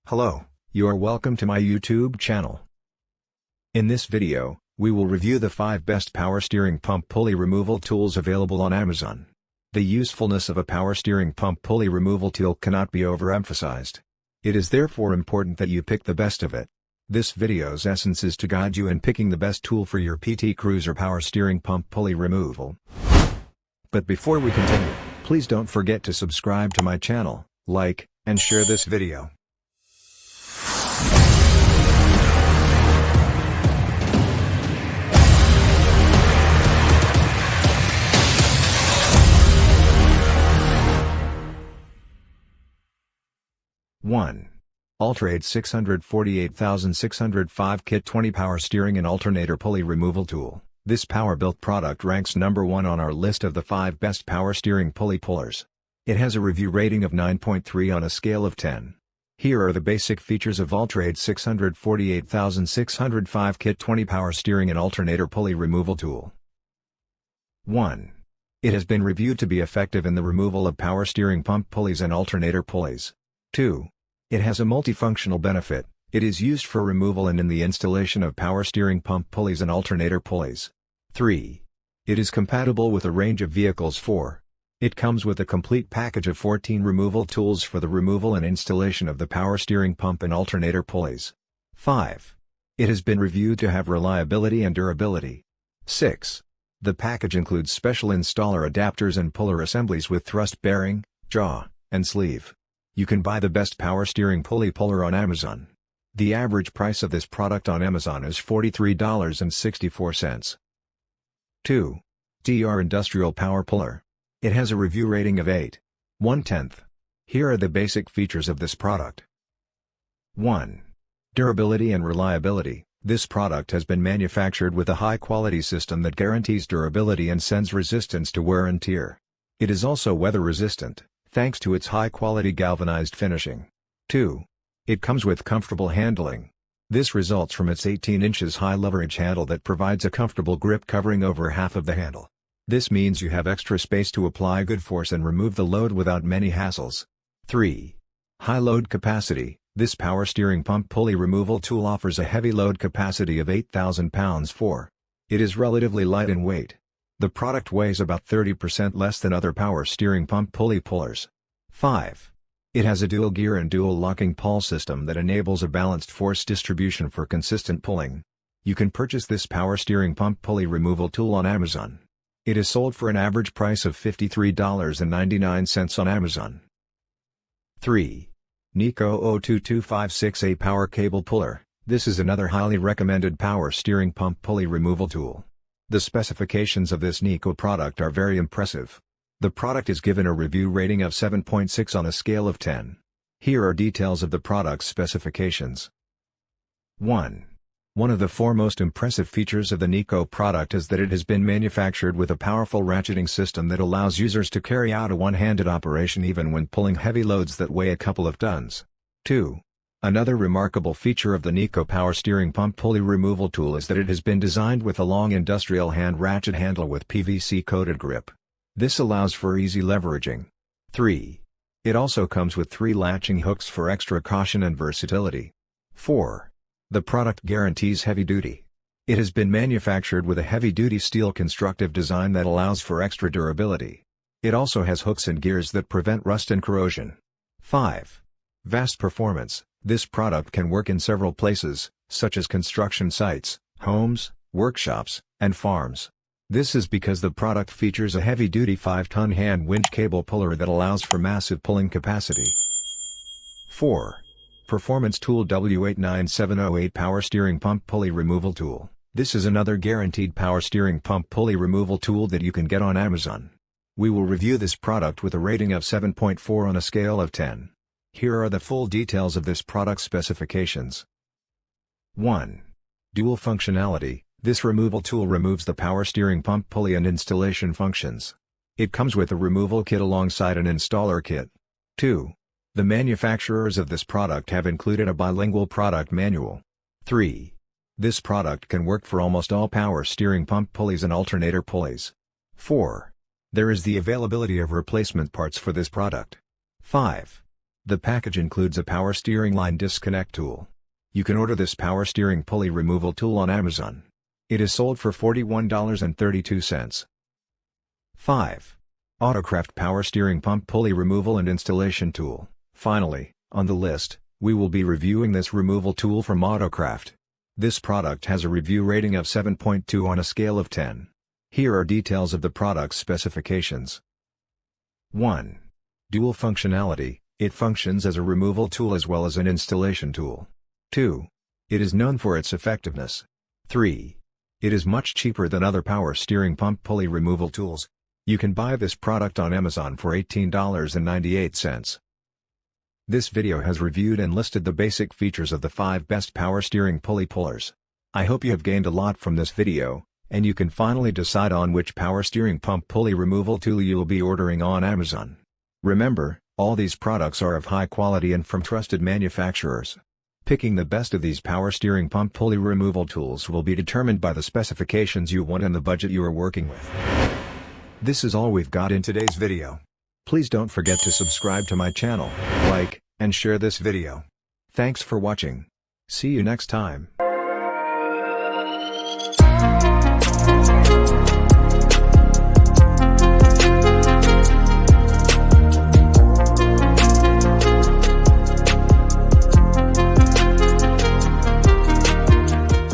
Hello, you are welcome to my YouTube channel. In this video, we will review the 5 best power steering pump pulley removal tools available on Amazon. The usefulness of a power steering pump pulley removal tool cannot be overemphasized. It is therefore important that you pick the best of it. This video's essence is to guide you in picking the best tool for your PT Cruiser power steering pump pulley removal. But before we continue, please don't forget to subscribe to my channel, like, and share this video. One. Alltrade 648605 Kit 20 Power Steering and Alternator Pulley Removal Tool. This power-built product ranks number 1 on our list of the 5 best power steering pulley pullers. It has a review rating of 9.3 on a scale of 10. Here are the basic features of Alltrade 648605 Kit 20 Power Steering and Alternator Pulley Removal Tool. 1. It has been reviewed to be effective in the removal of power steering pump pulleys and alternator pulleys. 2. It has a multifunctional benefit. It is used for removal and in the installation of power steering pump pulleys and alternator pulleys. 3. It is compatible with a range of vehicles. 4. It comes with a complete package of 14 removal tools for the removal and installation of the power steering pump and alternator pulleys. 5. It has been reviewed to have reliability and durability. 6. The package includes special installer adapters and puller assemblies with thrust bearing, jaw, and sleeve. You can buy the best power steering pulley puller on Amazon. The average price of this product on Amazon is $43.64. 2. DR Industrial Power Puller. It has a review rating of 8.1. Here are the basic features of this product. 1. Durability and reliability. This product has been manufactured with a high-quality system that guarantees durability and sends resistance to wear and tear. It is also weather-resistant, thanks to its high-quality galvanized finishing. 2. It comes with comfortable handling. This results from its 18 inches high leverage handle that provides a comfortable grip covering over half of the handle. This means you have extra space to apply good force and remove the load without many hassles. 3. High load capacity. This power steering pump pulley removal tool offers a heavy load capacity of 8,000 pounds. 4. It is relatively light in weight. The product weighs about 30% less than other power steering pump pulley pullers. 5. It has a dual gear and dual locking pull system that enables a balanced force distribution for consistent pulling. You can purchase this power steering pump pulley removal tool on Amazon. It is sold for an average price of $53.99 on Amazon. 3. Nico 02256A Power Cable Puller. This is another highly recommended power steering pump pulley removal tool. The specifications of this Nico product are very impressive. The product is given a review rating of 7.6 on a scale of 10. Here are details of the product's specifications. 1. One of the 4 most impressive features of the Nico product is that it has been manufactured with a powerful ratcheting system that allows users to carry out a one-handed operation even when pulling heavy loads that weigh a couple of tons. 2. Another remarkable feature of the Nico power steering pump pulley removal tool is that it has been designed with a long industrial hand ratchet handle with PVC-coated grip. This allows for easy leveraging. 3. It also comes with 3 latching hooks for extra caution and versatility. 4. The product guarantees heavy duty. It has been manufactured with a heavy-duty steel constructive design that allows for extra durability. It also has hooks and gears that prevent rust and corrosion. 5. Vast performance. This product can work in several places, such as construction sites, homes, workshops, and farms. This is because the product features a heavy-duty 5-ton hand winch cable puller that allows for massive pulling capacity. 4. Performance Tool W89708 Power Steering Pump Pulley Removal Tool. This is another guaranteed power steering pump pulley removal tool that you can get on Amazon. We will review this product with a rating of 7.4 on a scale of 10. Here are the full details of this product's specifications. 1. Dual functionality. This removal tool removes the power steering pump pulley and installation functions. It comes with a removal kit alongside an installer kit. 2. The manufacturers of this product have included a bilingual product manual. 3. This product can work for almost all power steering pump pulleys and alternator pulleys. 4. There is the availability of replacement parts for this product. 5. The package includes a power steering line disconnect tool. You can order this power steering pulley removal tool on Amazon. It is sold for $41.32. 5. Autocraft Power Steering Pump Pulley Removal and Installation Tool. Finally, on the list, we will be reviewing this removal tool from Autocraft. This product has a review rating of 7.2 on a scale of 10. Here are details of the product's specifications. 1. Dual functionality, it functions as a removal tool as well as an installation tool. 2. It is known for its effectiveness. 3. It is much cheaper than other power steering pump pulley removal tools. You can buy this product on Amazon for $18.98. This video has reviewed and listed the basic features of the 5 best power steering pulley pullers. I hope you have gained a lot from this video, and you can finally decide on which power steering pump pulley removal tool you will be ordering on Amazon. Remember, all these products are of high quality and from trusted manufacturers. Picking the best of these power steering pump pulley removal tools will be determined by the specifications you want and the budget you are working with. This is all we've got in today's video. Please don't forget to subscribe to my channel, like, and share this video. Thanks for watching. See you next time.